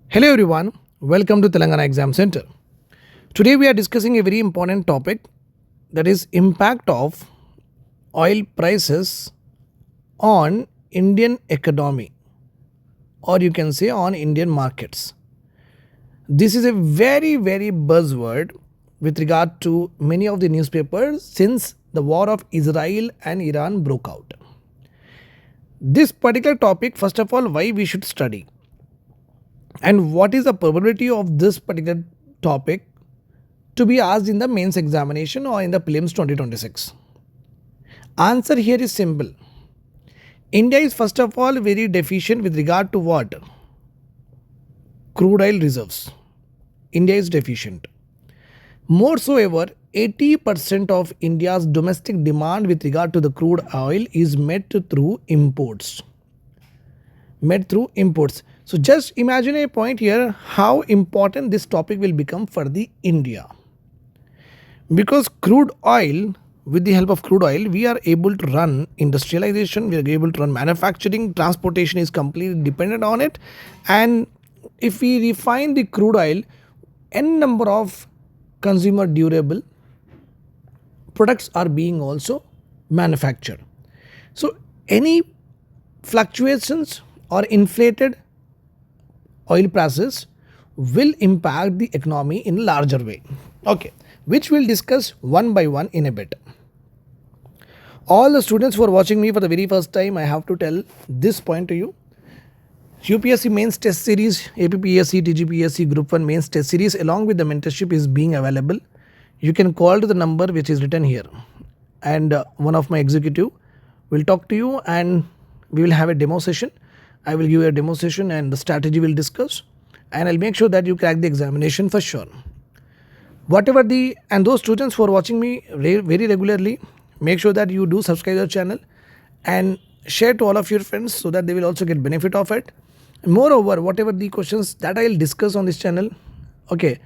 Hello everyone, welcome to Telangana Exam Center. Today we are discussing a very important topic, that is impact of oil prices on Indian economy, or you can say on Indian markets. This is a very buzzword with regard to many of the newspapers since the war of Israel and Iran broke out. This particular topic, first of all, why we should study and what is the probability of this particular topic to be asked in the mains examination or in the prelims 2026. Answer here is simple. India is first of all very deficient with regard to what? Crude oil reserves. India is deficient. More so ever, 80% of India's domestic demand with regard to the crude oil is met through imports. So just imagine a point here how important this topic will become for the India. Because crude oil, with the help of crude oil, we are able to run industrialization, we are able to run manufacturing, transportation is completely dependent on it. And if we refine the crude oil, n number of consumer durable products are being also manufactured. So any fluctuations or inflated oil prices will impact the economy in a larger way. Okay, which we'll discuss one by one in a bit. All the students who are watching me for the very first time, I have to tell this point to you. UPSC mains test series, APPSC, TGPSC Group 1 mains test series along with the mentorship is being available. You can call to the number which is written here, and one of my executive will talk to you and we will have a demo session. I will give you a demo session and the strategy will discuss, and I'll make sure that you crack the examination for sure. And those students who are watching me very regularly, make sure that you do subscribe the channel and share to all of your friends so that they will also get benefit of it. Moreover, whatever the questions that I'll discuss on this channel, okay,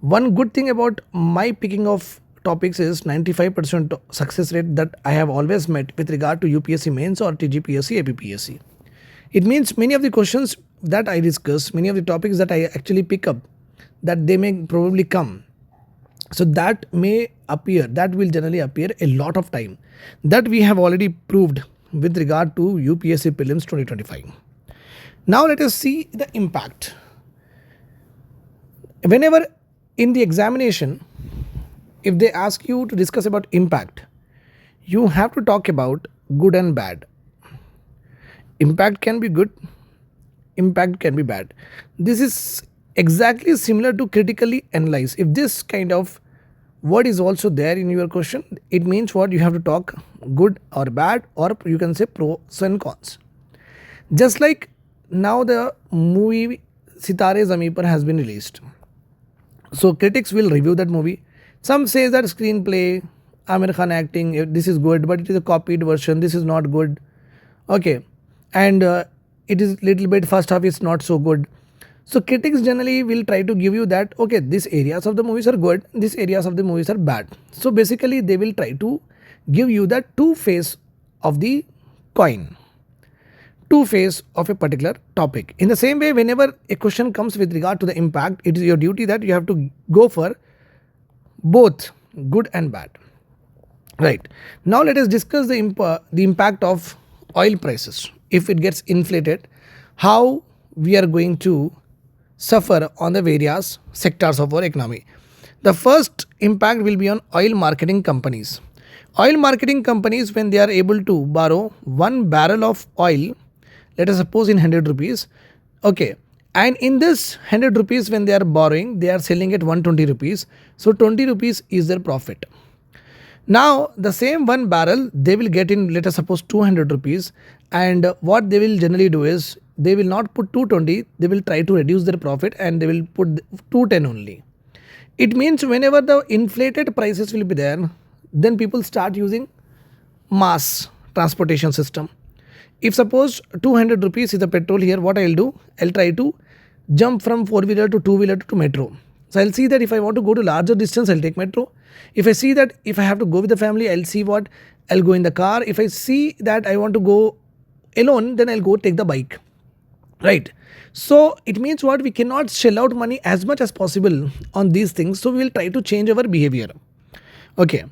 one good thing about my picking of topics is 95% success rate that I have always met with regard to UPSC mains or TGPSC, APPSC. It means many of the questions that I discuss, many of the topics that I actually pick up, that they may probably come. So that will generally appear a lot of time. That we have already proved with regard to UPSC prelims 2025. Now let us see the impact. Whenever in the examination, if they ask you to discuss about impact, you have to talk about good and bad. Impact can be good, impact can be bad. This is exactly similar to critically analyze. If this kind of word is also there in your question, it means what? You have to talk good or bad, or you can say pros and cons. Just like now the movie Sitare Zameen Par has been released. So critics will review that movie. Some say that screenplay, Amir Khan acting, this is good, but it is a copied version, this is not good. Okay. And it is little bit first half is not so good. So critics generally will try to give you that, okay, these areas of the movies are good, these areas of the movies are bad. So basically they will try to give you that two face of the coin, two face of a particular topic. In the same way, whenever a question comes with regard to the impact, it is your duty that you have to go for both good and bad. Right. Now let us discuss the impact of oil prices. If it gets inflated, how we are going to suffer on the various sectors of our economy. The first impact will be on oil marketing companies. Oil marketing companies, when they are able to borrow 1 barrel of oil, let us suppose in 100 rupees, okay, and in this 100 rupees when they are borrowing, they are selling at 120 rupees. So 20 rupees is their profit. Now the same 1 barrel they will get in, let us suppose 200 rupees, and what they will generally do is they will not put 220, they will try to reduce their profit and they will put 210 only. It means whenever the inflated prices will be there, then people start using mass transportation system. If suppose 200 rupees is the petrol here, what I will do, I will try to jump from 4-wheeler to 2-wheeler to metro. So I'll see that if I want to go to larger distance, I'll take metro. If I see that if I have to go with the family, I'll see what, I'll go in the car. If I see that I want to go alone, then I'll go take the bike. right? So it means what, we cannot shell out money as much as possible on these things, so we will try to change our behavior. Okay,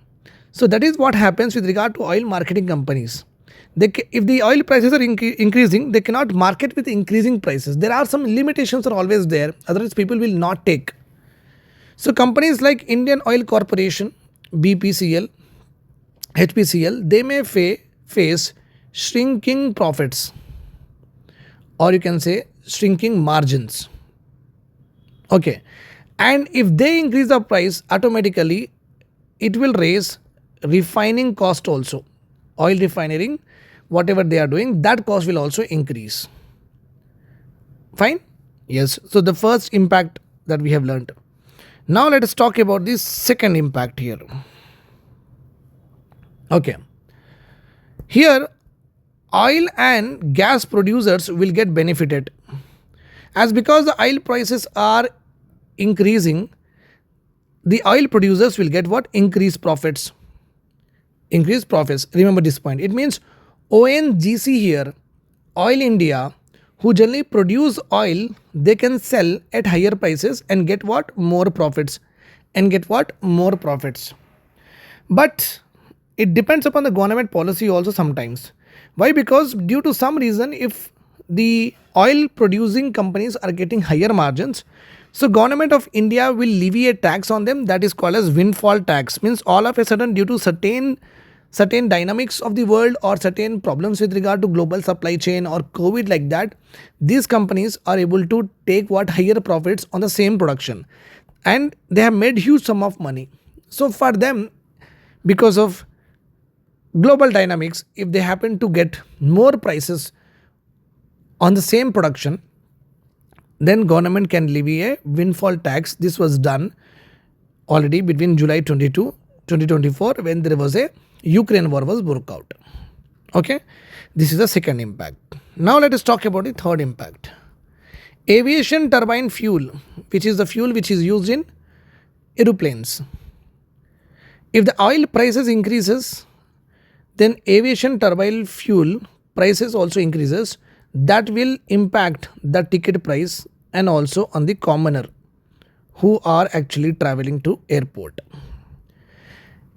so that is what happens with regard to oil marketing companies. If the oil prices are increasing, they cannot market with increasing prices. There are some limitations are always there, otherwise people will not take. So companies like Indian Oil Corporation, BPCL, HPCL, they may face shrinking profits, or you can say shrinking margins. Okay, and if they increase the price, automatically it will raise refining cost also. Oil refining, whatever they are doing, that cost will also increase. Fine? Yes. So the first impact that we have learned. Now let us talk about the second impact here. Okay. Here, oil and gas producers will get benefited, as because the oil prices are increasing, the oil producers will get what? Increased profits. Increased profits. Remember this point. It means ONGC here, Oil India, who generally produce oil, they can sell at higher prices and get what? More profits. And get what? More profits. But it depends upon the government policy also sometimes. Why? Because due to some reason, if the oil producing companies are getting higher margins, so government of India will levy a tax on them, that is called as windfall tax. Means all of a sudden, due to certain dynamics of the world or certain problems with regard to global supply chain or COVID, like that, these companies are able to take what? Higher profits on the same production, and they have made huge sum of money. So for them, because of global dynamics, if they happen to get more prices on the same production, then government can levy a windfall tax. This was done already between July 22, 2024, when there was a Ukraine war was broke out. Okay, this is the second impact. Now let us talk about the third impact. Aviation turbine fuel, which is the fuel which is used in aeroplanes. If the oil prices increases, then aviation turbine fuel prices also increases. That will impact the ticket price and also on the commoner who are actually traveling to airport.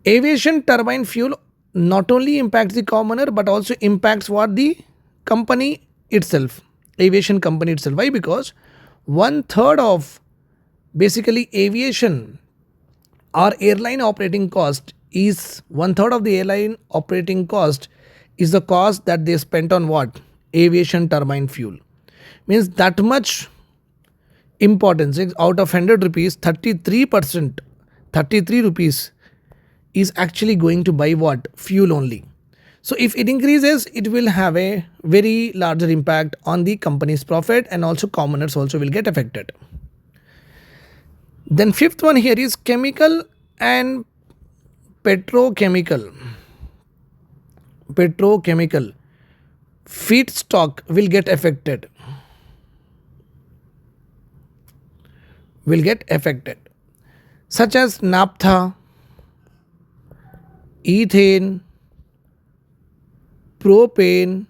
Aviation turbine fuel not only impacts the commoner but also impacts what? The company itself, aviation company itself. Why? Because 1/3 of basically aviation or airline operating cost is 1/3 of the airline operating cost is the cost that they spent on what? Aviation turbine fuel. Means that much importance. Out of 100 rupees, 33%, 33 rupees is actually going to buy what? Fuel only. So if it increases, it will have a very larger impact on the company's profit, and also commoners also will get affected. Then fifth one here is chemical and petrochemical. Petrochemical feedstock will get affected. Will get affected. Such as naphtha, ethane, propane,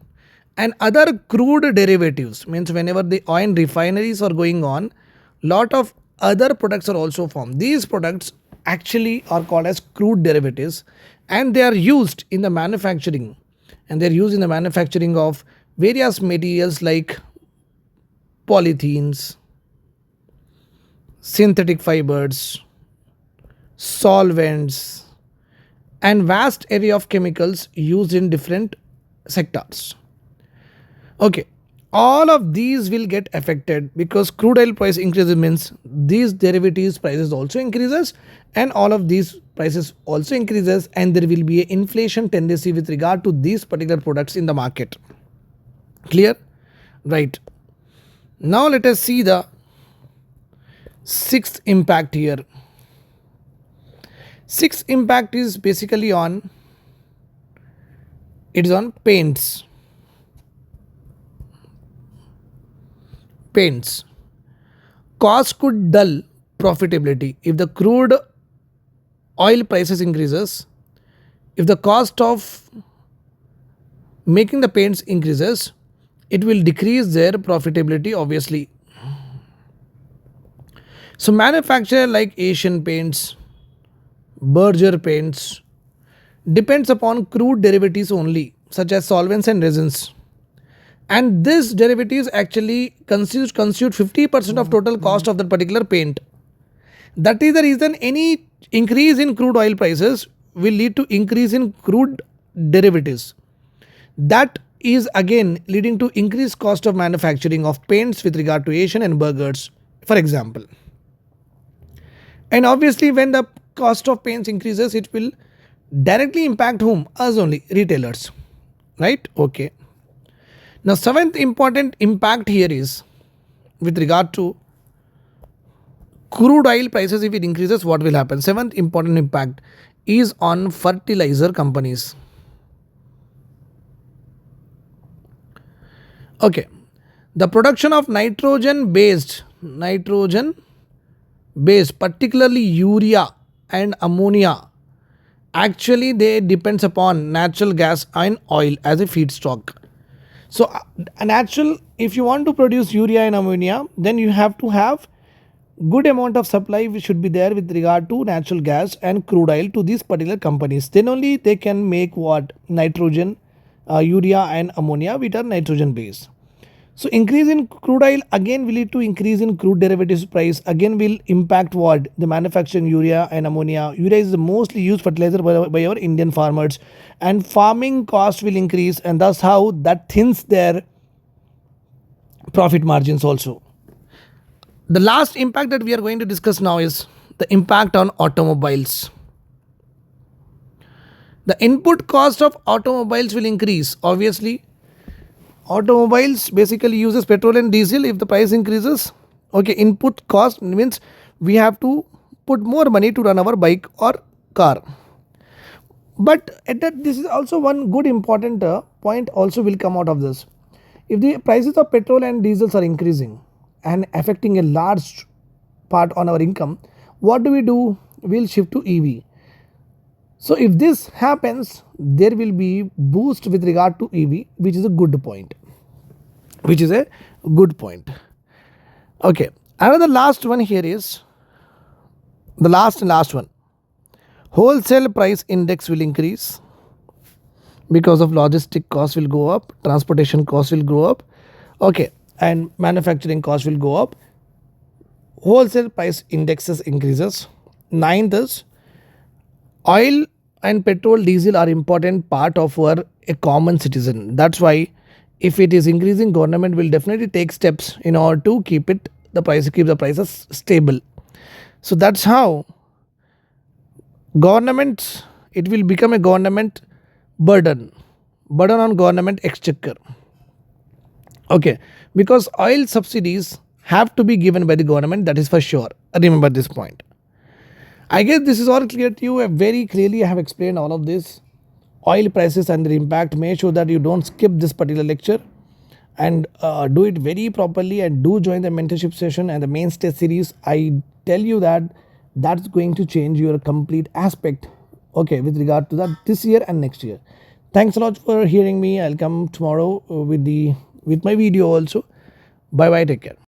and other crude derivatives. Means whenever the oil refineries are going on, lot of other products are also formed. These products actually are called as crude derivatives, and they are used in the manufacturing, and they are used in the manufacturing of various materials like polythenes, synthetic fibers, solvents, and vast array of chemicals used in different sectors. Okay, all of these will get affected because crude oil price increases, means these derivatives prices also increases, and all of these prices also increases, and there will be an inflation tendency with regard to these particular products in the market. Clear? Right. Now let us see the sixth impact here. Sixth impact is basically on, it is on paints. Paints. Cost could dull profitability. If the crude oil prices increases, if the cost of making the paints increases, it will decrease their profitability obviously. So manufacturer like Asian Paints, Berger Paints depends upon crude derivatives only, such as solvents and resins. And this derivatives actually constitute 50% of total cost of that particular paint. That is the reason any increase in crude oil prices will lead to increase in crude derivatives. That is again leading to increased cost of manufacturing of paints with regard to Asian and Bergers, for example. And obviously when the cost of paints increases, it will directly impact whom? Us only, retailers. Right? Okay. Now seventh important impact here is with regard to crude oil prices. If it increases, what will happen? Seventh important impact is on fertilizer companies. Okay. The production of nitrogen based, particularly urea and ammonia, actually they depends upon natural gas and oil as a feedstock. So a natural, if you want to produce urea and ammonia, then you have to have good amount of supply which should be there with regard to natural gas and crude oil to these particular companies. Then only they can make what? Nitrogen, urea and ammonia which are nitrogen based. So increase in crude oil again will lead to increase in crude derivatives price, again will impact what? The manufacturing urea and ammonia. Urea is the mostly used fertilizer by our Indian farmers, and farming cost will increase, and thus how that thins their profit margins also. The last impact that we are going to discuss now is the impact on automobiles. The input cost of automobiles will increase. Obviously, automobiles basically uses petrol and diesel. If the price increases, okay, input cost means we have to put more money to run our bike or car. But at that, this is also one good important point also will come out of this. If the prices of petrol and diesels are increasing and affecting a large part on our income, what do? We'll shift to EV. So if this happens, there will be boost with regard to EV, which is a good point. Okay. Another last one here is the last one. Wholesale price index will increase because of logistic cost will go up, transportation cost will go up, okay, and manufacturing cost will go up. Wholesale price indexes increases. Ninth is oil and petrol, diesel are important part of a common citizen. That's why if it is increasing, government will definitely take steps in order to keep the prices stable. So that's how government, it will become a government burden on government exchequer. Okay, because oil subsidies have to be given by the government, that is for sure. Remember this point. I guess this is all clear to you. Very clearly I have explained all of this. Oil prices and their impact. Make sure that you don't skip this particular lecture and do it very properly, and do join the mentorship session and the main stage series. I tell you that that's going to change your complete aspect, okay, with regard to that this year and next year. Thanks a lot for hearing me. I'll come tomorrow with my video also. Bye bye, take care.